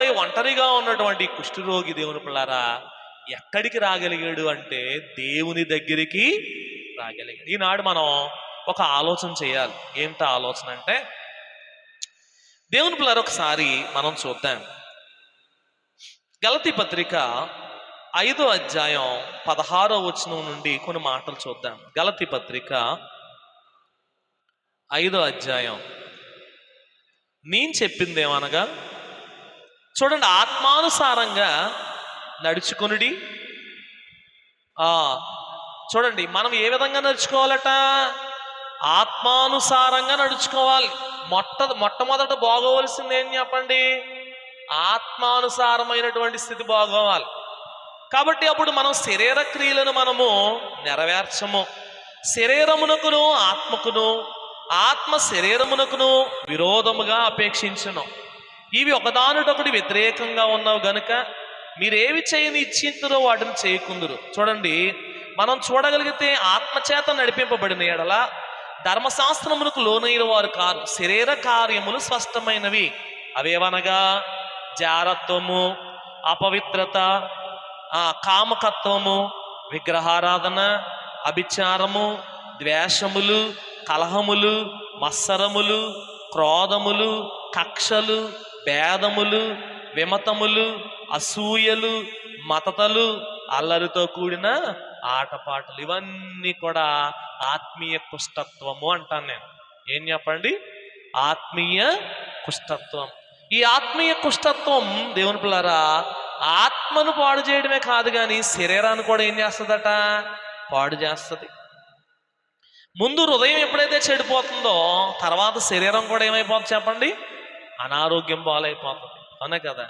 ఒంటరిగా ఉన్నటువంటి కుష్ఠరోగి దేవుని పిల్లారా ఎక్కడికి రాగలిగాడు అంటే దేవుని దగ్గరికి రాగలిగాడు. ఈనాడు మనం ఒక ఆలోచన చేయాలి. ఏంట ఆలోచన అంటే, దేవుని పిల్లారా ఒకసారి మనం చూద్దాం. గలతీ పత్రిక 5వ అధ్యాయం 16వ వచనం నుండి కొన్ని మాటలు చూద్దాం. గలతీ పత్రిక 5వ అధ్యాయం. నేను చెప్పింది ఏమనగా, చూడండి, ఆత్మానుసారంగా నడుచుకొనుడి. చూడండి, మనం ఏ విధంగా నడుచుకోవాలట? ఆత్మానుసారంగా నడుచుకోవాలి. మొట్టమొదట బాగోవలసింది ఏం చెప్పండి? ఆత్మానుసారమైనటువంటి స్థితి బాగోవాలి. కాబట్టి అప్పుడు మనం శరీర క్రియలను మనము నెరవేర్చము. శరీరమునకును ఆత్మకును, ఆత్మ శరీరమునకును విరోధముగా అపేక్షించును. ఇవి ఒకదానిటొకటి వ్యతిరేకంగా ఉన్నవి గనుక మీరేవి చేయని ఇచ్చింతురో వాటిని చేయకుందురు. చూడండి, మనం చూడగలిగితే ఆత్మచేత నడిపింపబడిన ఎడల ధర్మశాస్త్రమునకు లోనైన వారు కారు. శరీర కార్యములు స్పష్టమైనవి. అవేవనగా జారత్వము, అపవిత్రత, కామకత్వము, విగ్రహారాధన, అభిచారము, ద్వేషములు, కలహములు, మత్సరములు, క్రోధములు, కక్షలు, భేదములు, విమతములు, అసూయలు, మతతలు, అల్లరితో కూడిన ఆటపాటలు. ఇవన్నీ కూడా ఆత్మీయ కుష్ఠత్వము అంటాను నేను. ఏం చెప్పండి? ఆత్మీయ కుష్ఠత్వం. ఈ ఆత్మీయ కుష్ఠత్వం దేవుని పిల్లారా ఆత్మను పాడు చేయడమే కాదు కానీ శరీరాన్ని కూడా ఏం చేస్తుందట? పాడు చేస్తుంది. ముందు హృదయం ఎప్పుడైతే చెడిపోతుందో తర్వాత శరీరం కూడా ఏమైపోతుంది చెప్పండి? అనారోగ్యం పాలైపోతుంది. అవునా కదా?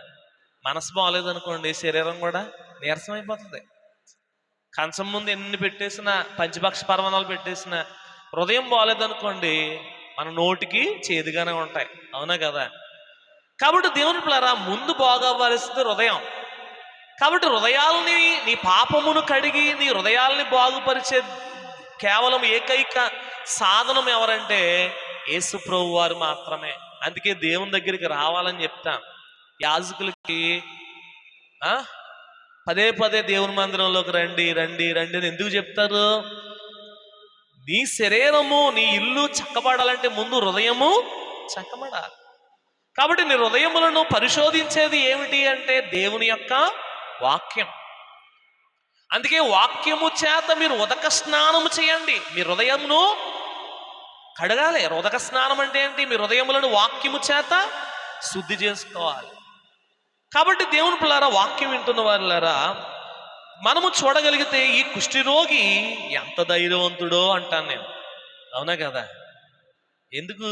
మనసు బాగాలేదనుకోండి, శరీరం కూడా నీరసం అయిపోతుంది. కంచం ముందు ఎన్ని పెట్టేసినా, పంచభక్ష పరమాణాలు పెట్టేసినా హృదయం బాగాలేదనుకోండి, మన నోటికి చేదుగానే ఉంటాయి. అవునా కదా? కాబట్టి దేవుని పిల్లారా ముందు బాగవ్వాల్సింది హృదయం. కాబట్టి హృదయాల్ని, నీ పాపమును కడిగి నీ హృదయాల్ని బాగుపరిచే కేవలం ఏకైక సాధనం ఎవరంటే యేసు ప్రభు వారు మాత్రమే. అందుకే దేవుని దగ్గరికి రావాలని చెప్తాం. యాజకులకి పదే పదే దేవుని మందిరంలోకి రండి రండి రండి అని ఎందుకు చెప్తారు? నీ శరీరము, నీ ఇల్లు చక్కబడాలంటే ముందు హృదయము చక్కబడాలి. కాబట్టి నీ హృదయములను పరిశోధించేది ఏమిటి అంటే దేవుని యొక్క వాక్యం. అందుకే వాక్యము చేత మీరు ఉదక స్నానము చేయండి. మీ హృదయమును కడగాలి. ఉదక స్నానం అంటే ఏంటి? మీ హృదయములను వాక్యము చేత శుద్ధి చేసుకోవాలి. కాబట్టి దేవుని పిల్లారా, వాక్యం వింటున్న వారులారా, మనము చూడగలిగితే ఈ కుష్ఠరోగి ఎంత ధైర్యవంతుడో అంటాను నేను. అవునా కదా? ఎందుకు?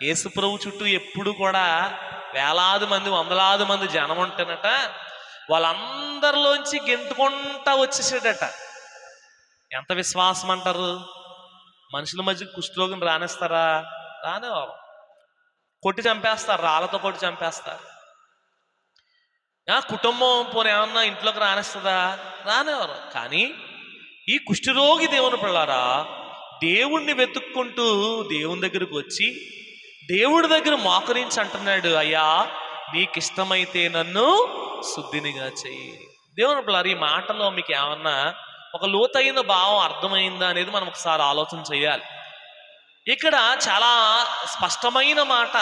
యేసు ప్రభు చుట్టూ ఎప్పుడు కూడా వేలాది మంది, వందలాది మంది జనం ఉంటేనట, వాళ్ళందరిలోంచి గెంతుకుంటా వచ్చేసాడట. ఎంత విశ్వాసం అంటారు? మనుషుల మధ్య కుష్ఠరోగిని రానేస్తారా? రానేవారు. కొట్టి చంపేస్తారు, రాళ్ళతో కొట్టి చంపేస్తారు. కుటుంబం పోనీ ఏమన్నా ఇంట్లోకి రానేస్తుందా? రానేవారు. కానీ ఈ కుష్ఠరోగి దేవుని పిల్లారా దేవుణ్ణి వెతుక్కుంటూ దేవుని దగ్గరకు వచ్చి దేవుడి దగ్గర మోకరించి అంటున్నాడు, అయ్యా నీకు ఇష్టమైతే నన్ను శుద్ధినిగా చెయ్యి. దేవుని పిల్లారా, ఈ మాటలో మీకు ఏమన్నా ఒక లోతైన భావం అర్థమైందా అనేది మనం ఒకసారి ఆలోచన చేయాలి. ఇక్కడ చాలా స్పష్టమైన మాట.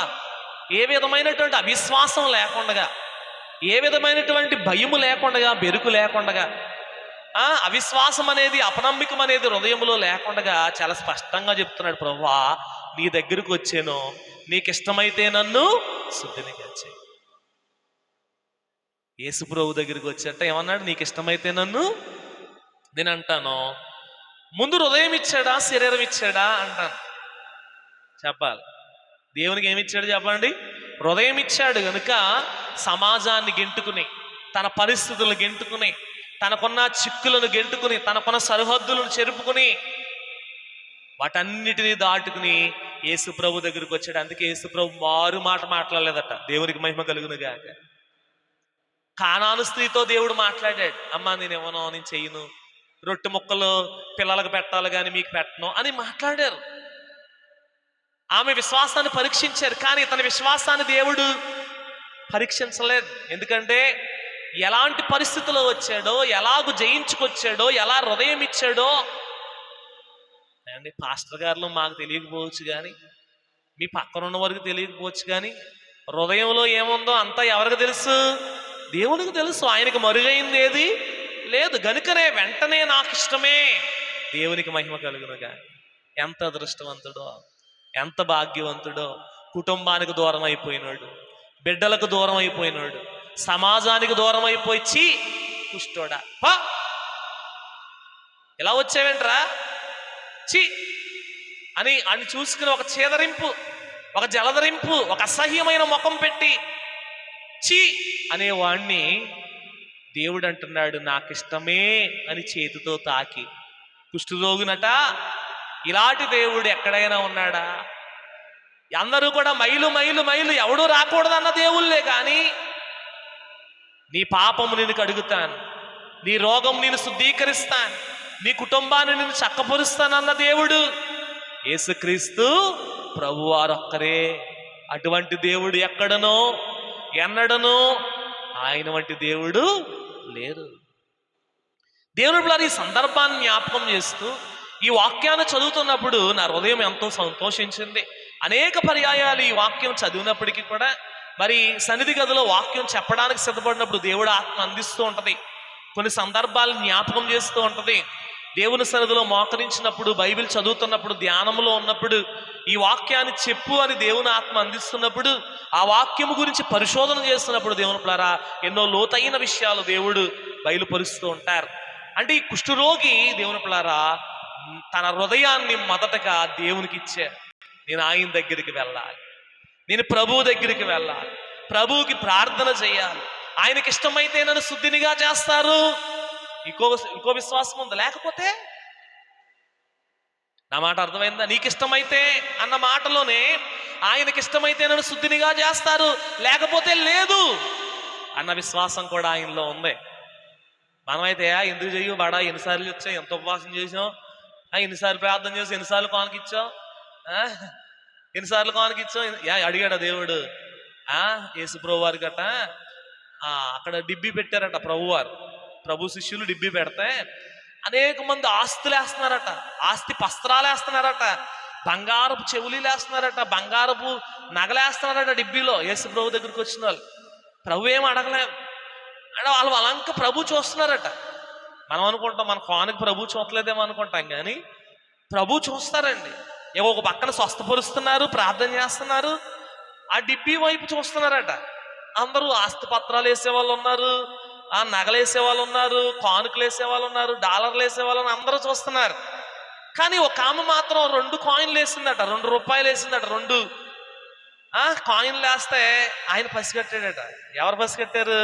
ఏ విధమైనటువంటి అవిశ్వాసం లేకుండా, ఏ విధమైనటువంటి భయము లేకుండా, బెరుకు లేకుండా, అవిశ్వాసం అనేది, అపనమ్మికం అనేది హృదయంలో లేకుండా చాలా స్పష్టంగా చెప్తున్నాడు, ప్రభువా నీ దగ్గరకు వచ్చాను, నీకు ఇష్టమైతే నన్ను శుద్ధినిగా చెయ్యి. యేసు ప్రభు దగ్గరికి వచ్చాట ఏమన్నాడు? నీకు ఇష్టమైతే నన్ను. నేను అంటాను, ముందు హృదయం ఇచ్చాడా శరీరం ఇచ్చాడా అంటాను. చెప్పాలి. దేవునికి ఏమి ఇచ్చాడు చెప్పండి? హృదయం ఇచ్చాడు కనుక సమాజాన్ని గెంటుకుని, తన పరిస్థితులను గెంటుకుని, తనకున్న చిక్కులను గెంటుకుని, తనకున్న సరిహద్దులను చెరుపుకుని, వాటన్నిటినీ దాటుకుని యేసు ప్రభు దగ్గరికి వచ్చాడు. అందుకే యేసు ప్రభు మారు మాట మాట్లాడలేదట. దేవునికి మహిమ కలుగును గాక. కానాను స్త్రీతో దేవుడు మాట్లాడాడు, అమ్మా నేనేమనో, నేను చెయ్యను, రొట్టె ముక్కలు పిల్లలకు పెట్టాలి కానీ మీకు పెట్టను అని మాట్లాడారు. ఆమె విశ్వాసాన్ని పరీక్షించారు. కానీ తన విశ్వాసాన్ని దేవుడు పరీక్షించలేదు. ఎందుకంటే ఎలాంటి పరిస్థితిలో వచ్చాడో, ఎలాగూ జయించుకొచ్చాడో, ఎలా హృదయం ఇచ్చాడో అండి. పాస్టర్ గారిలో మాకు తెలియకపోవచ్చు కానీ, మీ పక్కన ఉన్న వారికి తెలియకపోవచ్చు కానీ, హృదయంలో ఏముందో అంతా ఎవరికి తెలుసు? దేవునికి తెలుసు. ఆయనకు మరుగైంది ఏది లేదు. గనుకనే వెంటనే నాకు ఇష్టమే. దేవునికి మహిమ కలుగునుగా. ఎంత అదృష్టవంతుడో, ఎంత భాగ్యవంతుడో. కుటుంబానికి దూరం అయిపోయినాడు, బిడ్డలకు దూరం అయిపోయినాడు, సమాజానికి దూరం అయిపోయి కుష్ఠోడా పా ఎలా వచ్చావేంట్రా చి అని అని చూసుకుని ఒక చేదరింపు, ఒక జలదరింపు, ఒక అసహ్యమైన ముఖం పెట్టి చి అనేవాణ్ణి దేవుడు అంటున్నాడు నాకిష్టమే అని చేతితో తాకి. కుష్ఠరోగునట. ఇలాంటి దేవుడు ఎక్కడైనా ఉన్నాడా? అందరూ కూడా మైలు మైలు మైలు ఎవడూ రాకూడదన్న దేవుళ్ళే కానీ, నీ పాపము నేను కడుగుతాను, నీ రోగం నేను శుద్ధీకరిస్తాను, నీ కుటుంబాన్ని నేను చక్కపరుస్తానన్న దేవుడు యేసుక్రీస్తు ప్రభువారు ఒక్కరే. అటువంటి దేవుడు ఎక్కడనో ఎన్నడనో ఆయన వంటి దేవుడు లేరు. దేవుని పిల్లలు ఈ సందర్భాన్ని జ్ఞాపకం చేస్తూ ఈ వాక్యాన్ని చదువుతున్నప్పుడు నా హృదయం ఎంతో సంతోషించింది. అనేక పర్యాయాలు ఈ వాక్యం చదివినప్పటికీ కూడా మరి సన్నిధి గదిలో వాక్యం చెప్పడానికి సిద్ధపడినప్పుడు దేవుడు ఆత్మ అందిస్తూ ఉంటుంది. కొన్ని సందర్భాలు జ్ఞాపకం చేస్తూ ఉంటుంది. దేవుని సన్నిధిలో మోకరించినప్పుడు, బైబిల్ చదువుతున్నప్పుడు, ధ్యానంలో ఉన్నప్పుడు ఈ వాక్యాన్ని చెప్పు అని దేవుని ఆత్మ అందిస్తున్నప్పుడు, ఆ వాక్యము గురించి పరిశోధన చేస్తున్నప్పుడు దేవుని పిల్లరా ఎన్నో లోతైన విషయాలు దేవుడు బయలుపరుస్తూ ఉంటారు. అంటే ఈ కుష్ఠరోగి దేవుని పిల్లరా తన హృదయాన్ని మొదటగా దేవునికి ఇచ్చారు. నేను ఆయన దగ్గరికి వెళ్ళాలి, నేను ప్రభువు దగ్గరికి వెళ్ళాలి, ప్రభువుకి ప్రార్థన చేయాలి, ఆయనకి ఇష్టమైతే నన్ను శుద్ధినిగా చేస్తారు. ఇంకో విశ్వాసం ఉంది. లేకపోతే నా మాట అర్థమైందా? నీకు ఇష్టమైతే అన్న మాటలోనే ఆయనకి ఇష్టమైతే నన్ను శుద్ధినిగా చేస్తారు, లేకపోతే లేదు అన్న విశ్వాసం కూడా ఆయనలో ఉంది. మనమైతే ఎందుకు చెయ్యు బడా, ఎన్నిసార్లు వచ్చాం, ఎంత ఉపవాసం చేసాం, ఎన్నిసార్లు ప్రార్థన చేసాం, ఎన్నిసార్లు కానుకిచ్చాం, ఎన్నిసార్లు కానుకిచ్చాం అడిగాడు దేవుడు. యేసు ప్రభు వారి గట అక్కడ డిబ్బీ పెట్టారట. ప్రభు శిష్యులు డిబ్బీ పెడితే అనేక మంది ఆస్తులు వేస్తున్నారట, ఆస్తి పస్త్రాలు వేస్తున్నారట, బంగారపు చెవులీలు వేస్తున్నారట, బంగారపు నగలేస్తున్నారట డిబ్బీలో. యేసు ప్రభు దగ్గరికి వచ్చిన వాళ్ళు ప్రభు ఏం అడగలేం అంటే వాళ్ళు అలంక ప్రభు చూస్తున్నారట. మనం అనుకుంటాం మన కానుక ప్రభు చూడలేదేమో అనుకుంటాం, కానీ ప్రభు చూస్తారండి. ఒక పక్కన స్వస్థపరుస్తున్నారు, ప్రార్థన చేస్తున్నారు, ఆ డిబ్బీ వైపు చూస్తున్నారట. అందరూ ఆస్తి పత్రాలు వేసే వాళ్ళు ఉన్నారు, ఆ నగలు వేసే వాళ్ళు ఉన్నారు, కానుకలు వేసే వాళ్ళు ఉన్నారు, డాలర్లు వేసే వాళ్ళు అందరూ చూస్తున్నారు. కానీ ఒక ఆమె మాత్రం 2 కాయిన్లు వేసిందట, 2 రూపాయలు వేసిందట. 2 కాయిన్లు వేస్తే ఆయన పసిగట్టాడట. ఎవరు పసిగట్టారు?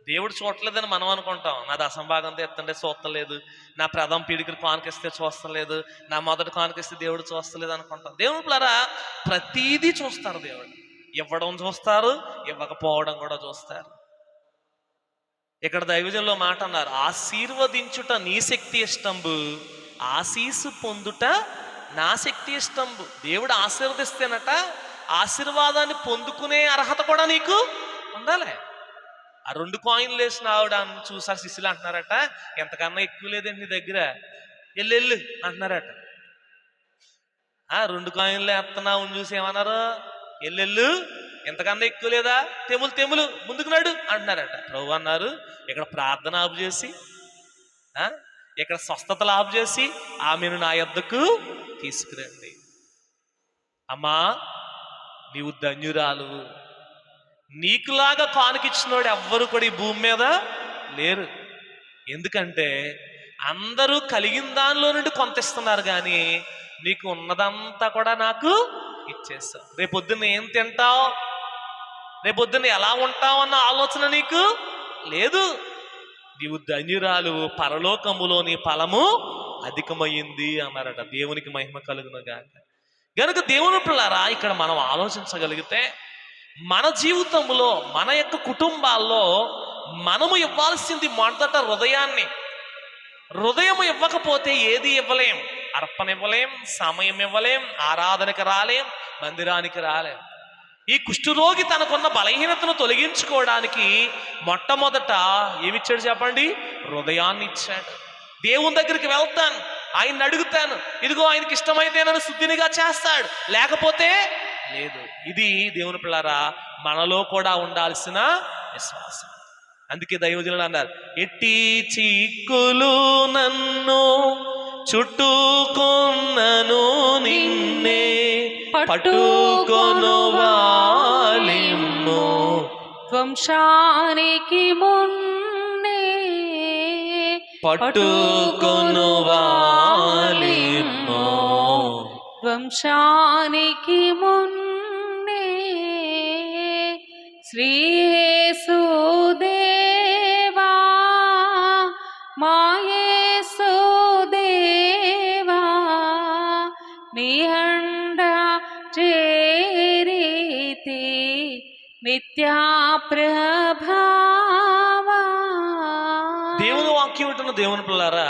దేవుడు చూడలేదని మనం అనుకుంటాం. నా దశంభాగంతో ఎత్తంటే చూస్తలేదు, నా ప్రథమ పీడికలు కానుకిస్తే చూస్తలేదు, నా మొదటి కానుకిస్తే దేవుడు చూస్తలేదు అనుకుంటాం. దేవుని పిల్లరా ప్రతీదీ చూస్తారు. దేవుడు ఇవ్వడం చూస్తారు, ఇవ్వకపోవడం కూడా చూస్తారు. ఇక్కడ దైవజనులో మాట అన్నారు, ఆశీర్వదించుట నీ శక్తి ఇష్టంబు, ఆశీసు పొందుట నా శక్తి ఇష్టంబు. దేవుడు ఆశీర్వదిస్తేనట ఆశీర్వాదాన్ని పొందుకునే అర్హత కూడా నీకు ఉండాలి. ఆ 2 కాయిన్లు వేసిన ఆవిడ చూసారు శిష్యులు అంటున్నారట, ఎంతకన్నా ఎక్కువ లేదండి నీ దగ్గర, ఎల్లెళ్ళు అంటున్నారట. 2 కాయిన్లు వేస్తున్నావు చూసి ఏమన్నారు? ఎల్లెళ్ళు, ఎంతకన్నా ఎక్కువ లేదా, తెములు ముందుకు నడు అంటున్నారట. ప్రభు అన్నారు, ఇక్కడ ప్రార్థన ఆపు చేసి, ఇక్కడ స్వస్థతలు ఆపు చేసి ఆమెను నా యొద్దకు తీసుకురండి. అమ్మా నీవు ధన్యురాలు, నీకులాగా కానుకిచ్చినోడు ఎవ్వరు కూడా ఈ భూమి మీద లేరు. ఎందుకంటే అందరూ కలిగిన దానిలో నుండి కొంత ఇస్తున్నారు, కానీ నీకు ఉన్నదంతా కూడా నాకు ఇచ్చేస్తావు. రేపొద్దున్న ఏం తింటావు, రేపొద్దున్న ఎలా ఉంటావు అన్న ఆలోచన నీకు లేదు. నీవు ధన్యురాలు, పరలోకములో నీ ఫలము అధికమైంది అన్నారట. దేవునికి మహిమ కలుగునుగాక. గనుక దేవుని పిల్లరా ఇక్కడ మనం ఆలోచించగలిగితే మన జీవితంలో, మన యొక్క కుటుంబాల్లో మనము ఇవ్వాల్సింది మొదట హృదయాన్ని. హృదయం ఇవ్వకపోతే ఏది ఇవ్వలేం. అర్పణ ఇవ్వలేం, సమయం ఇవ్వలేం, ఆరాధనకి రాలేం, మందిరానికి రాలేం. ఈ కుష్ఠరోగి తనకున్న బలహీనతను తొలగించుకోవడానికి మొట్టమొదట ఏమిచ్చాడు చెప్పండి? హృదయాన్ని ఇచ్చాడు. దేవుని దగ్గరికి వెళ్తాను, ఆయన్ని అడుగుతాను, ఇదిగో ఆయనకి ఇష్టమైతే నన్ను శుద్ధినిగా చేస్తాడు, లేకపోతే లేదు. ఇది దేవుని పిల్లరా మనలో కూడా ఉండాల్సిన విశ్వాసం. అందుకే దైవజనులు అన్నారు, ఎట్టి చిక్కులు నన్ను చుట్టుకొన్నను నిన్నే పట్టుకొను వాలిమ్ము, వంశానికి మున్నే పట్టుకొను వాలిమ్ము, వంశానికి మున్నే శ్రీ యేసుదేవా మా యేసుదేవా నీ అండ చేరితి నిత్యా ప్రభావా. దేవుని వాక్యం వింటున్న దేవుని పిల్లారా,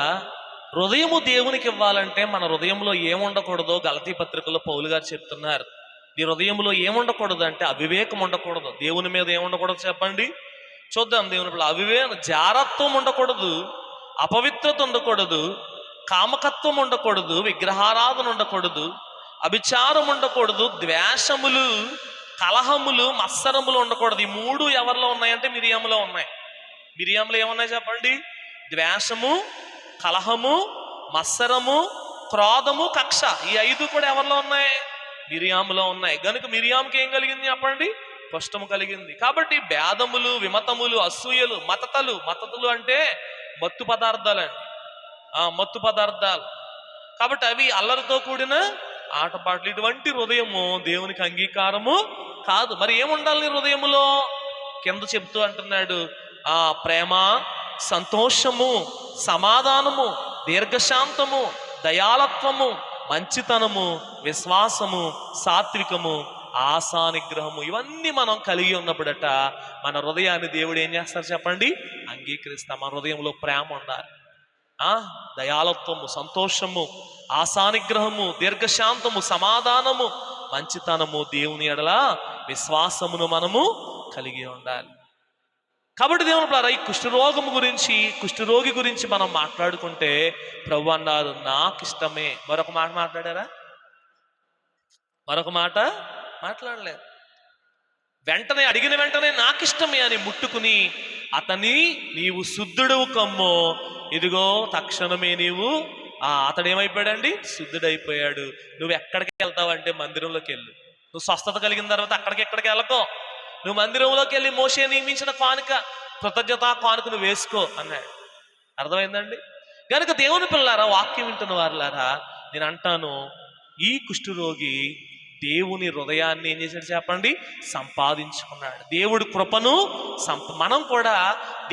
హృదయము దేవునికి ఇవ్వాలంటే మన హృదయంలో ఏముండకూడదో గలతీ పత్రికలో పౌలు గారు చెప్తున్నారు. నీ హృదయంలో ఏముండకూడదు అంటే అవివేకం ఉండకూడదు. దేవుని మీద ఏముండకూడదు చెప్పండి? చూద్దాం. దేవుని పిల్ల జారత్వం ఉండకూడదు, అపవిత్రత ఉండకూడదు, కామకత్వం ఉండకూడదు, విగ్రహారాధన ఉండకూడదు, అభిచారం ఉండకూడదు, ద్వేషములు, కలహములు, మత్సరములు ఉండకూడదు. ఈ మూడు ఎవరిలో ఉన్నాయంటే మిరియంలో ఉన్నాయి. మిరియంలో ఏమున్నాయి చెప్పండి? ద్వేషము, కలహము, మత్సరము, క్రోధము, కక్ష. ఈ 5 కూడా ఎవరిలో ఉన్నాయి? మిరియాములో ఉన్నాయి. గనుక మిరియాముకి ఏం కలిగింది చెప్పండి? కష్టము కలిగింది. కాబట్టి భేదములు, విమతములు, అసూయలు, మతతలు అంటే మత్తు పదార్థాలండి, మత్తు పదార్థాలు. కాబట్టి అవి అల్లరితో కూడిన ఆటపాటలు. ఇటువంటి హృదయము దేవునికి అంగీకారము కాదు. మరి ఏముండాలి నీ హృదయములో? కింద చెప్తూ అంటున్నాడు, ప్రేమ, సంతోషము, సమాధానము, దీర్ఘశాంతము, దయాళత్వము, మంచితనము, విశ్వాసము, సాత్వికము, ఆశానిగ్రహము, ఇవన్నీ మనం కలిగి ఉన్నప్పుడట మన హృదయాన్ని దేవుడు ఏం చేస్తారు చెప్పండి? అంగీకరిస్తాం. మన హృదయంలో ప్రేమ ఉండాలి, దయాళత్వము, సంతోషము, ఆశానిగ్రహము, దీర్ఘశాంతము, సమాధానము, మంచితనము, దేవుని ఎడల విశ్వాసమును మనము కలిగి ఉండాలి. కాబట్టి దేవుని ప్రియులారా, ఈ కుష్ఠరోగి గురించి మనం మాట్లాడుకుంటే ప్రభు అన్నారు, నాకు ఇష్టమే. మరొక మాట మాట్లాడారా? మరొక మాట మాట్లాడలేదు. వెంటనే అడిగిన వెంటనే నాకు ఇష్టమే అని ముట్టుకుని అతని నీవు శుద్ధుడవు కమ్మో, ఇదిగో తక్షణమే నీవు అతడు ఏమైపోయాడండి? శుద్ధుడైపోయాడు. నువ్వు ఎక్కడికి వెళ్తావంటే మందిరంలోకి వెళ్ళు. నువ్వు స్వస్థత కలిగిన తర్వాత ఎక్కడికి వెళ్ళకో. నువ్వు మందిరంలోకి వెళ్ళి మోషే నియమించిన కానుక, కృతజ్ఞతా కానుక నువ్వు వేసుకో అన్నాడు. అర్థమైందండి? కనుక దేవుని పిల్లారా, వాక్యం వింటున్న వారులారా, నేను అంటాను, ఈ కుష్ఠరోగి దేవుని హృదయాన్ని ఏం చేశాడు చెప్పండి? సంపాదించుకున్నాడు. దేవుడి కృపను మనం కూడా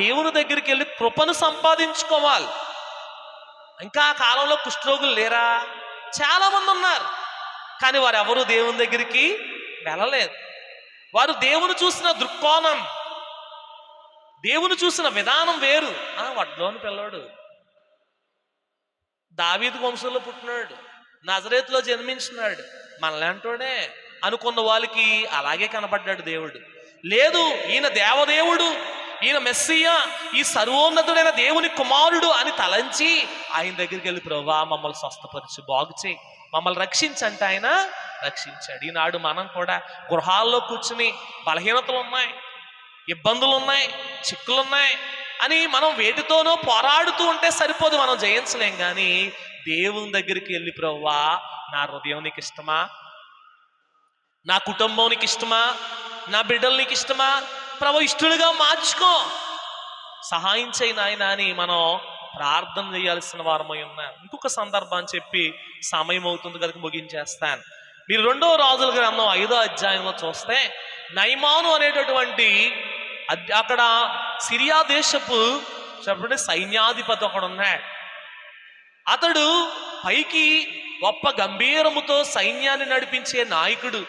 దేవుని దగ్గరికి వెళ్ళి కృపను సంపాదించుకోవాలి. ఇంకా ఆ కాలంలో కుష్ఠరోగులు లేరా? చాలా మంది ఉన్నారు. కానీ వారు ఎవరు దేవుని దగ్గరికి వెళ్ళలేదు. వారు దేవుని చూసిన దృక్కోణం, దేవుని చూసిన విధానం వేరు. వడ్లోని పిల్లోడు, దావీదు వంశంలో పుట్టినాడు, నజరేతులో జన్మించినాడు, మనలాంటోడే అనుకున్న వాళ్ళకి అలాగే కనపడ్డాడు దేవుడు. లేదు, ఈయన దేవదేవుడు, ఈయన మెస్సియా, ఈ సర్వోన్నతుడైన దేవుని కుమారుడు అని తలంచి ఆయన దగ్గరికి వెళ్ళి, ప్రభువా మమ్మల్ని స్వస్థపరిచి బాగు చేయి, మమ్మల్ని రక్షించంటే ఆయన రక్షించాడు. ఈనాడు మనం కూడా గృహాల్లో కూర్చుని బలహీనతలు ఉన్నాయి, ఇబ్బందులు ఉన్నాయి, చిక్కులున్నాయి అని మనం వేటితోనో పోరాడుతూ ఉంటే సరిపోదు, మనం జయించలేం. కానీ దేవుని దగ్గరికి వెళ్ళి, ప్రభువా నా హృదయం నీకు ఇష్టమా, నా కుటుంబం నీకు ఇష్టమా, నా బిడ్డలు నీకు ఇష్టమా, ప్రభు ఇష్టలుగా మార్చుకో, సహాయం చేయి నాయనా అని మనం ప్రార్థన చేయాల్సిన వారమై ఉన్నాం. ఇంకొక సందర్భాన్ని చెప్పి సమయం అవుతుంది కనుక ముగించేస్తాను. మీరు 2వ రాజుల గ్రంథం 5వ అధ్యాయంలో చూస్తే నయమాను అనేటటువంటి అక్కడ సిరియా దేశపు చెప్పండి సైన్యాధిపతి ఒకడు ఉన్నాడు. అతడు పైకి గొప్ప గంభీరముతో సైన్యాన్ని నడిపించే నాయకుడు,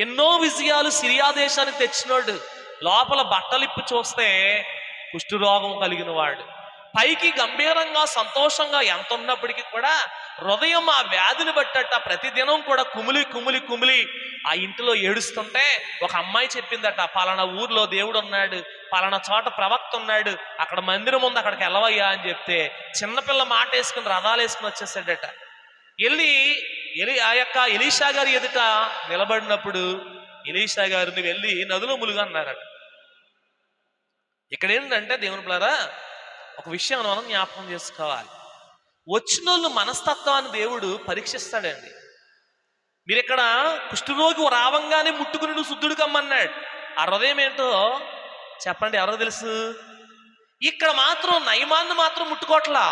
ఎన్నో విజయాలు సిరియా దేశానికి తెచ్చినోడు. లోపల బట్టలిప్పి చూస్తే కుష్ఠరోగం కలిగిన వాడు. పైకి గంభీరంగా సంతోషంగా ఎంత ఉన్నప్పటికీ కూడా హృదయం ఆ వ్యాధిని బట్టట ప్రతిదినం కూడా కుమిలి కుమిలి కుమిలి ఆ ఇంటిలో ఏడుస్తుంటే ఒక అమ్మాయి చెప్పిందట, పలానా ఊర్లో దేవుడు ఉన్నాడు, పలానా చోట ప్రవక్త ఉన్నాడు, అక్కడ మందిరం ఉంది, అక్కడికి వెళ్ళవయ్యా అని చెప్తే చిన్నపిల్ల మాట వేసుకుని రథాలు వేసుకుని వచ్చేసాడట. ఆ యొక్క ఎలీషా గారి ఎదుట నిలబడినప్పుడు ఎలీషా గారిని వెళ్ళి నదిలో ములుగు అన్నారట. ఇక్కడ ఏంటంటే దేవుని పిల్లరా, ఒక విషయం మనం జ్ఞాపకం చేసుకోవాలి. వచ్చిన వాళ్ళు మనస్తత్వాన్ని దేవుడు పరీక్షిస్తాడండి. మీరు ఇక్కడ కుష్ఠరోగి రావంగానే ముట్టుకుని నువ్వు శుద్ధుడు కమ్మన్నాడు. ఆ హృదయం ఏంటో చెప్పండి, ఎవరో తెలుసు? ఇక్కడ మాత్రం నయమాన్ని మాత్రం ముట్టుకోవట్లా,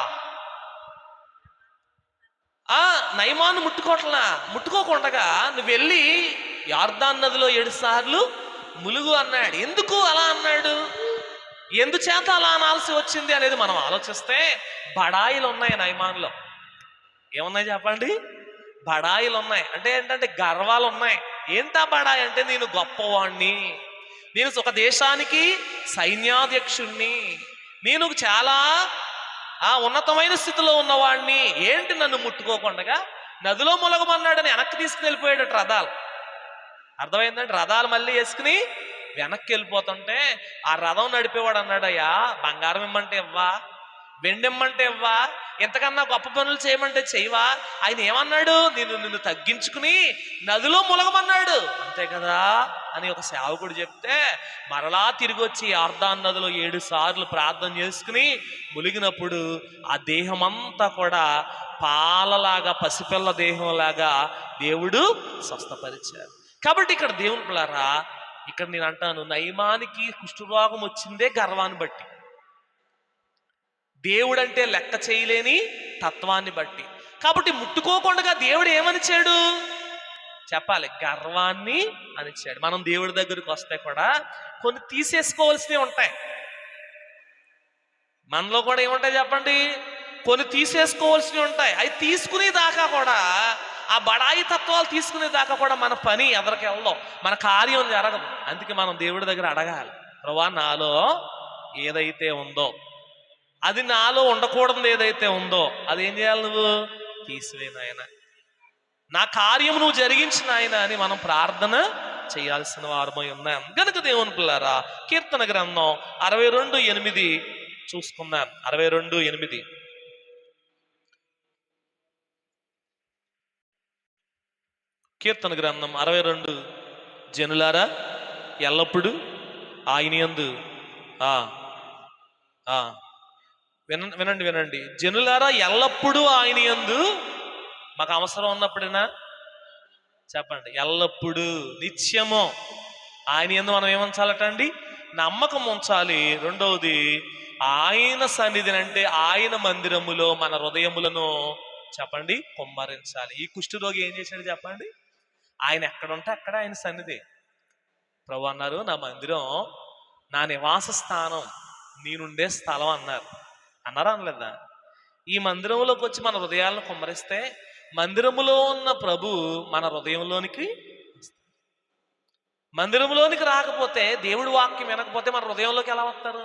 నయమాన్ని ముట్టుకోకుండా నువ్వు వెళ్ళి యార్దాన్ నదిలో 7 సార్లు ములుగు అన్నాడు. ఎందుకు అలా అన్నాడు, ఎందుచేత అలా అనాల్సి వచ్చింది అనేది మనం ఆలోచిస్తే బడాయిలు ఉన్నాయి నయమాన్లో. ఏమున్నాయి చెప్పండి? బడాయిలు ఉన్నాయి. అంటే ఏంటంటే గర్వాలు ఉన్నాయి. ఏంటా బడాయి అంటే, నేను గొప్పవాణ్ణి, నేను ఒక దేశానికి సైన్యాధ్యక్షుణ్ణి, నేను చాలా ఉన్నతమైన స్థితిలో ఉన్నవాడిని, ఏంటి నన్ను ముట్టుకోకుండా నదిలో మొలగమన్నాడని వెనక్కి తీసుకుని వెళ్ళిపోయాడట రథాలు. అర్థమైందంటే రథాలు మళ్ళీ వేసుకుని వెనక్కి వెళ్ళిపోతుంటే ఆ రథం నడిపేవాడు అన్నాడయ్యా, బంగారం ఇమ్మంటే ఇవ్వా, వెండి ఇమ్మంటే ఇవ్వా, ఎంతకన్నా గొప్ప పనులు చేయమంటే చేయవా? ఆయన ఏమన్నాడు, నిన్ను తగ్గించుకుని నదిలో ములగమన్నాడు, అంతే కదా అని ఒక సేవకుడు చెప్తే మరలా తిరిగి వచ్చి యార్దాన్ నదిలో 7 సార్లు ప్రార్థన చేసుకుని ములిగినప్పుడు ఆ దేహమంతా కూడా పాలలాగా, పసిపిల్ల దేహంలాగా దేవుడు స్వస్థపరిచారు. కాబట్టి ఇక్కడ దేవుని పిల్లరా, ఇక్కడ నేను అంటాను, నయమానికి కుష్ఠరోగం వచ్చిందే గర్వాన్ని బట్టి, దేవుడంటే లెక్క చేయలేని తత్వాన్ని బట్టి. కాబట్టి ముట్టుకోకుండా దేవుడు ఏమనిచ్చాడు చెప్పాలి, గర్వాన్ని అనిచ్చాడు. మనం దేవుడి దగ్గరికి వస్తే కూడా కొన్ని తీసేసుకోవాల్సినవి ఉంటాయి. మనలో కూడా ఏముంటాయి చెప్పండి, కొన్ని తీసేసుకోవాల్సినవి ఉంటాయి. అవి తీసుకునే దాకా కూడా, ఆ బడాయి తత్వాలు తీసుకునే దాకా కూడా మన పని ఎదరికి వెళ్దాం, మన కార్యం జరగదు. అందుకే మనం దేవుడి దగ్గర అడగాలి, ప్రభువా నాలో ఏదైతే ఉందో, అది నాలో ఉండకూడదు ఏదైతే ఉందో అది ఏం చేయాలి, నువ్వు తీసివేయి నాయన, నా కార్యం నువ్వు జరిగించిన ఆయన అని మనం ప్రార్థన చేయాల్సిన వారమై ఉన్నాం. గనుక దేవుని పిల్లారా, కీర్తన గ్రంథం 62:8 చూసుకుందాం. 62:8 కీర్తన గ్రంథం 62. జనులారా ఎల్లప్పుడు ఆయన యందు వినండి, జనులారా ఎల్లప్పుడూ ఆయన యందు, మాకు అవసరం ఉన్నప్పుడేనా చెప్పండి, ఎల్లప్పుడూ నిత్యము ఆయన యందు మనం ఏముంచాలటండి, నమ్మకం ఉంచాలి. రెండవది, ఆయన సన్నిధిని అంటే ఆయన మందిరములో మన హృదయములను చెప్పండి కుమ్మరించాలి. ఈ కుష్ఠరోగి ఏం చేశాడు చెప్పండి, ఆయన ఎక్కడ ఉంటే అక్కడ ఆయన సన్నిధి. ప్రభు అన్నారు, నా మందిరం నా నివాస స్థానం, నేనుండే స్థలం అన్నారా అనలేదా? ఈ మందిరంలోకి వచ్చి మన హృదయాలను కుమ్మరిస్తే మందిరములో ఉన్న ప్రభు మన హృదయంలోనికి, మందిరంలోనికి రాకపోతే, దేవుడి వాక్యం వినకపోతే మన హృదయంలోకి ఎలా వస్తారు?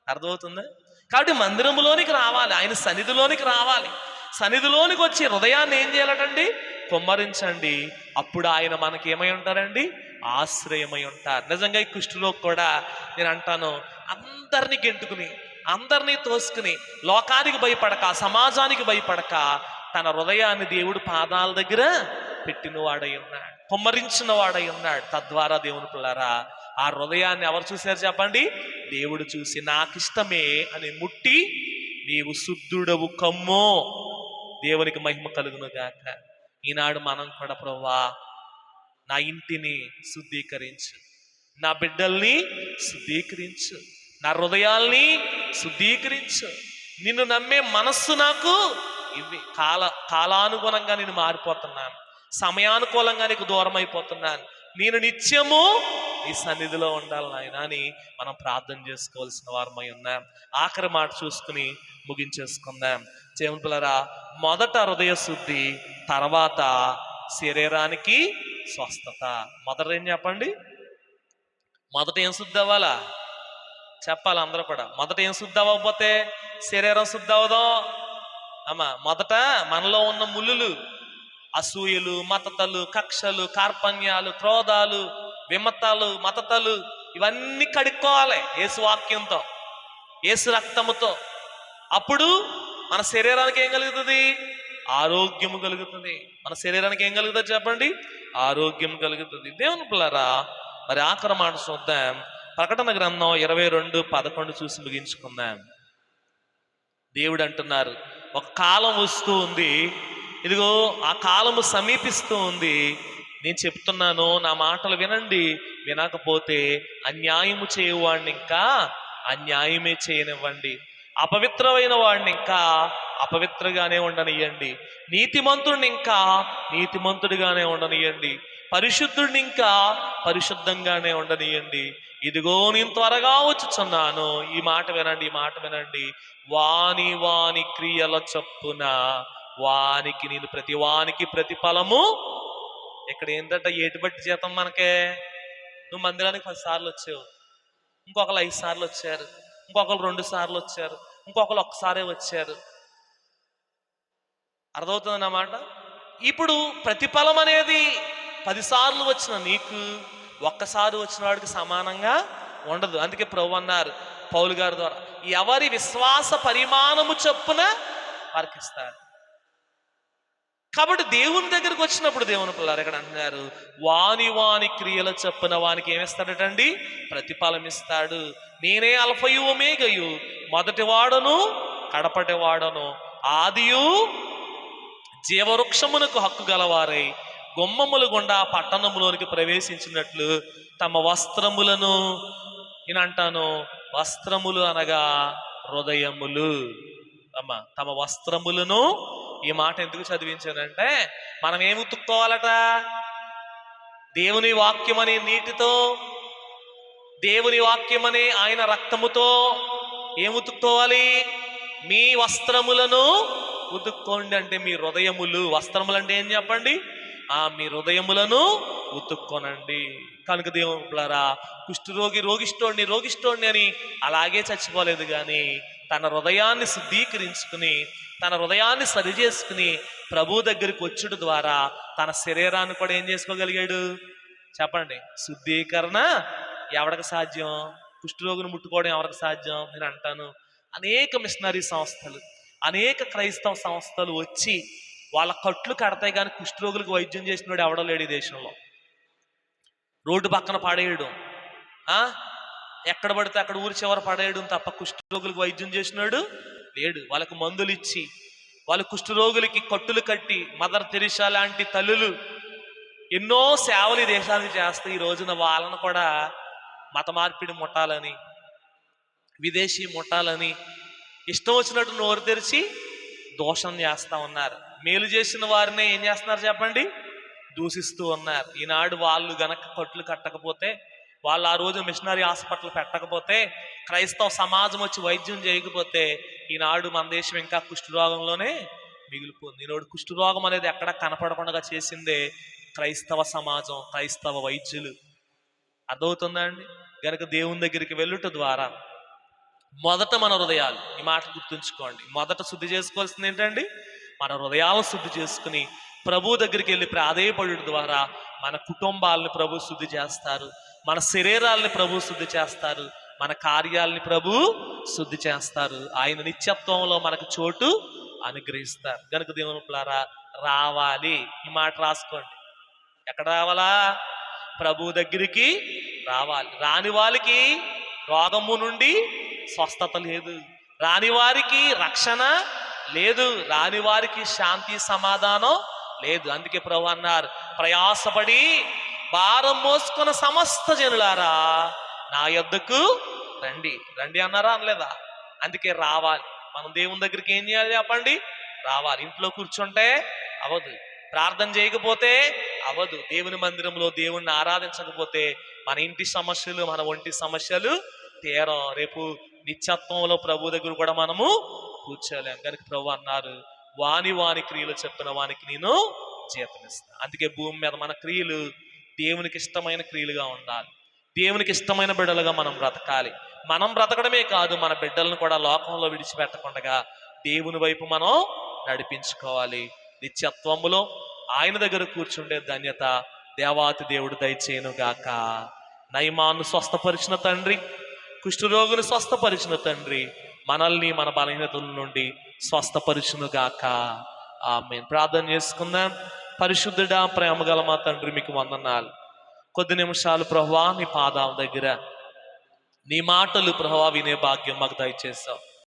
అర్థమవుతుందా? కాబట్టి మందిరములోనికి రావాలి, ఆయన సన్నిధిలోనికి రావాలి. సన్నిధిలోనికి వచ్చి హృదయాన్ని ఏం చేయాలటండి, కుమ్మరించండి. అప్పుడు ఆయన మనకి ఏమై ఉంటారండి, ఆశ్రయమై ఉంటారు. నిజంగా ఈ కుష్ఠరోగి కూడా నేను అంటాను, అందరినీ గెంటుకుని, అందరినీ తోసుకుని, లోకానికి భయపడక, సమాజానికి భయపడక, తన హృదయాన్ని దేవుడు పాదాల దగ్గర పెట్టిన వాడై ఉన్నాడు, కుమ్మరించిన వాడై ఉన్నాడు. తద్వారా దేవుని పిల్లారా, ఆ హృదయాన్ని ఎవరు చూశారు చెప్పండి, దేవుడు చూసి నాకిష్టమే అని ముట్టి, నీవు శుద్ధుడవు కమ్మో, దేవునికి మహిమ కలుగును గాక. ఈనాడు మనం కూడా ప్రభువా నా ఇంటిని శుద్ధీకరించు, నా బిడ్డల్ని శుద్ధీకరించు, నా హృదయాల్ని శుద్ధీకరించు, నిన్ను నమ్మే మనస్సు నాకు ఇవి. కాలానుగుణంగా నేను మారిపోతున్నాను, సమయానుకూలంగా నీకు దూరం అయిపోతున్నాను, నేను నిత్యము నీ సన్నిధిలో ఉండాలి నాయన అని మనం ప్రార్థన చేసుకోవాల్సిన వారమై ఉన్నాం. ఆఖరి మాట చూసుకుని ముగించేసుకుందాం. దేవుని పిల్లరా, మొదట హృదయ శుద్ధి, తర్వాత శరీరానికి స్వస్థత. మొదట ఏం చెప్పండి, మొదట ఏం శుద్ధి అవ్వాలా? చెప్పాలి అందరూ కూడా. మొదట ఏం శుద్ధి అవ్వకపోతే శరీరం శుద్ధి అవ్వదు అమ్మా. మొదట మనలో ఉన్న ముళ్ళులు, అసూయలు, మతతలు, కక్షలు, కార్పణ్యాలు, క్రోధాలు, విమతాలు, మతతలు, ఇవన్నీ కడుక్కోవాలి యేసు వాక్యంతో, యేసు రక్తముతో. అప్పుడు మన శరీరానికి ఏం కలుగుతుంది? ఆరోగ్యము కలుగుతుంది. మన శరీరానికి ఏం కలుగుతుంది చెప్పండి? ఆరోగ్యం కలుగుతుంది. దేవుని పిల్లరా, మరి ఆఖరి మాట చూద్దాం. ప్రకటన గ్రంథం 22:11 చూసి ముగించుకుందాం. దేవుడు అంటున్నారు, ఒక కాలం వస్తూ ఉంది, ఇదిగో ఆ కాలము సమీపిస్తూ ఉంది. నేను చెప్తున్నాను, నా మాటలు వినండి. వినకపోతే అన్యాయము చేయవాడిని ఇంకా అన్యాయమే చేయనివ్వండి, అపవిత్రమైన వాడిని ఇంకా అపవిత్రగానే ఉండనియండి, నీతిమంతుడిని ఇంకా నీతిమంతుడిగానే ఉండనియండి, పరిశుద్ధుడిని ఇంకా పరిశుద్ధంగానే ఉండనియండి. ఇదిగో నేను త్వరగా వచ్చుచున్నాను. ఈ మాట వినండి, ఈ మాట వినండి. వాని వాని క్రియల చొప్పున వానికి నేను ప్రతి వానికి ప్రతిఫలము. ఇక్కడ ఏంటంటే ఏటి బట్టి జీతం మనకే. నువ్వు మందిరానికి 10 సార్లు వచ్చావు, ఇంకొకరు 5 సార్లు వచ్చారు, ఇంకొకరు 2 సార్లు వచ్చారు, ఇంకొకరు ఒక్కసారే వచ్చారు. అర్థమవుతుంది అన్నమాట. ఇప్పుడు ప్రతిఫలం అనేది 10 సార్లు వచ్చిన నీకు ఒక్కసారి వచ్చిన వాడికి సమానంగా ఉండదు. అందుకే ప్రభు అన్నారు పౌలు గారి ద్వారా, ఎవరి విశ్వాస పరిమాణము చొప్పున వారికి ఇస్తారు. కాబట్టి దేవుని దగ్గరికి వచ్చినప్పుడు దేవుని పిల్లలు ఇక్కడ అంటున్నారు, వాని వాని క్రియల చొప్పున వానికి ఏమిస్తాడటండి? ప్రతిఫలం ఇస్తాడు. నేనే అల్ఫయు ఒమేగయు, మొదటి వాడను కడపటి వాడను, ఆదియు జీవవృక్షమునకు హక్కు గలవారై గుమ్మములు గుండా పట్టణములోనికి ప్రవేశించినట్లు తమ వస్త్రములను, నేనంటాను వస్త్రములు అనగా హృదయములు అమ్మ, తమ వస్త్రములను. ఈ మాట ఎందుకు చదివించానంటే, మనం ఏమి ఉతుక్కోవాలట? దేవుని వాక్యం అనే నీటితో, దేవుని వాక్యం అనే ఆయన రక్తముతో ఏమి ఉతుక్కోవాలి? మీ వస్త్రములను ఉతుక్కోండి. అంటే మీ హృదయములు. వస్త్రములు అంటే ఏం చెప్పండి? మీ హృదయములను ఉతుక్కోనండి. కనుక దేవులారా, కుష్ఠరోగి రోగిష్టోండి అని అలాగే చచ్చిపోలేదు, కానీ తన హృదయాన్ని శుద్ధీకరించుకుని, తన హృదయాన్ని సరి చేసుకుని ప్రభు దగ్గరికి వచ్చుట ద్వారా తన శరీరాన్ని కూడా ఏం చేసుకోగలిగాడు చెప్పండి? శుద్ధీకరణ ఎవరికి సాధ్యం? కుష్ఠరోగిని ముట్టుకోవడం ఎవరికి సాధ్యం? నేను అంటాను, అనేక మిషనరీ సంస్థలు, అనేక క్రైస్తవ సంస్థలు వచ్చి వాళ్ళ కట్లు కడతాయి, కానీ కుష్ఠరోగులకు వైద్యం చేసినోడు ఎవడో లేడు ఈ దేశంలో. రోడ్డు పక్కన పడేయడం, ఎక్కడ పడితే అక్కడ ఊరి చివర పడేయడం తప్ప కుష్ఠరోగులకు వైద్యం చేసినాడు లేడు. వాళ్ళకు మందులు ఇచ్చి, వాళ్ళ కుష్ఠరోగులకి కట్టులు కట్టి, మదర్ తెరిసా లాంటి తల్లులు ఎన్నో సేవలు ఈ దేశానికి చేస్తే ఈ రోజున వాళ్ళను కూడా మత మార్పిడి ముట్టాలని, విదేశీ ముట్టాలని ఇష్టం వచ్చినట్టు నోరు తెరిచి దోషం చేస్తా ఉన్నారు. మేలు చేసిన వారినే ఏం చేస్తున్నారు చెప్పండి? దూషిస్తూ ఉన్నారు. ఈనాడు వాళ్ళు గనక కట్లు కట్టకపోతే, వాళ్ళు ఆ రోజు మిషనరీ హాస్పిటల్ పెట్టకపోతే, క్రైస్తవ సమాజం వచ్చి వైద్యం చేయకపోతే, ఈనాడు మన దేశం ఇంకా కుష్ఠరోగంలోనే మిగిలిపోతుంది. ఈనాడు కుష్ఠరోగం అనేది ఎక్కడ కనపడకుండా చేసిందే క్రైస్తవ సమాజం, క్రైస్తవ వైద్యులు. అర్థమవుతుందా అండి? గనక దేవుని దగ్గరికి వెళ్ళుట ద్వారా మొదట మన హృదయాలు, ఈ మాట గుర్తుంచుకోండి, మొదట శుద్ధి చేసుకోవాల్సింది ఏంటండి? మన హృదయాలను శుద్ధి చేసుకుని ప్రభు దగ్గరికి వెళ్ళి ప్రాధేయపడుట ద్వారా మన కుటుంబాలను ప్రభు శుద్ధి చేస్తారు, మన శరీరాలని ప్రభు శుద్ధి చేస్తారు, మన కార్యాలని ప్రభు శుద్ధి చేస్తారు. ఆయన నిత్యత్వంలో మనకు చోటు అనుగ్రహిస్తారు. గనుక దేవుని పిల్లారా, రావాలి. ఈ మాట రాసుకోండి. ఎక్కడ రావాలా? ప్రభు దగ్గరికి రావాలి. రాని వాళ్ళకి రోగము నుండి స్వస్థత లేదు, రాని వారికి రక్షణ లేదు, రాని వారికి శాంతి సమాధానం లేదు. అందుకే ప్రభు అన్నారు, ప్రయాసపడి భారం మోసుకున్న సమస్త జనులారా నా యొద్దకు రండి. రండి అన్నారా? అనలేదా? అందుకే రావాలి. మనం దేవుని దగ్గరికి ఏం చేయాలి చెప్పండి? రావాలి. ఇంట్లో కూర్చుంటే అవదు, ప్రార్థన చేయకపోతే అవదు, దేవుని మందిరంలో దేవుణ్ణి ఆరాధించకపోతే మన ఇంటి సమస్యలు, మన ఒంటి సమస్యలు తీరం. రేపు నిత్యత్వంలో ప్రభు దగ్గర కూడా మనము కూర్చోలేం. కనుక ప్రభు అన్నారు, వాని వాని క్రియలు చెప్పిన వానికి నేను జీతం ఇస్తాను. అందుకే భూమి మీద మన క్రియలు దేవునికి ఇష్టమైన క్రియలుగా ఉండాలి. దేవునికి ఇష్టమైన బిడ్డలుగా మనం బ్రతకాలి. మనం బ్రతకడమే కాదు, మన బిడ్డలను కూడా లోకంలో విడిచిపెట్టకుండా దేవుని వైపు మనం నడిపించుకోవాలి. నిత్యత్వములో ఆయన దగ్గర కూర్చుండే ధన్యత దేవాతి దేవుడు దయచేయను గాక. నయమాను స్వస్థపరిచిన తండ్రి, కుష్ఠరోగుని స్వస్థపరిచిన తండ్రి, మనల్ని మన బలహీనతల నుండి స్వస్థపరిచును గాక. ఆమేన్. ప్రార్థన చేసుకుందాం. పరిశుద్ధుడా, ప్రేమగల మా తండ్రి, మీకు వందనాలు. కొద్ది నిమిషాలు ప్రభువా నీ పాదాల దగ్గర నీ మాటలు ప్రభువా వినే భాగ్యం మాకు దయచేసావు.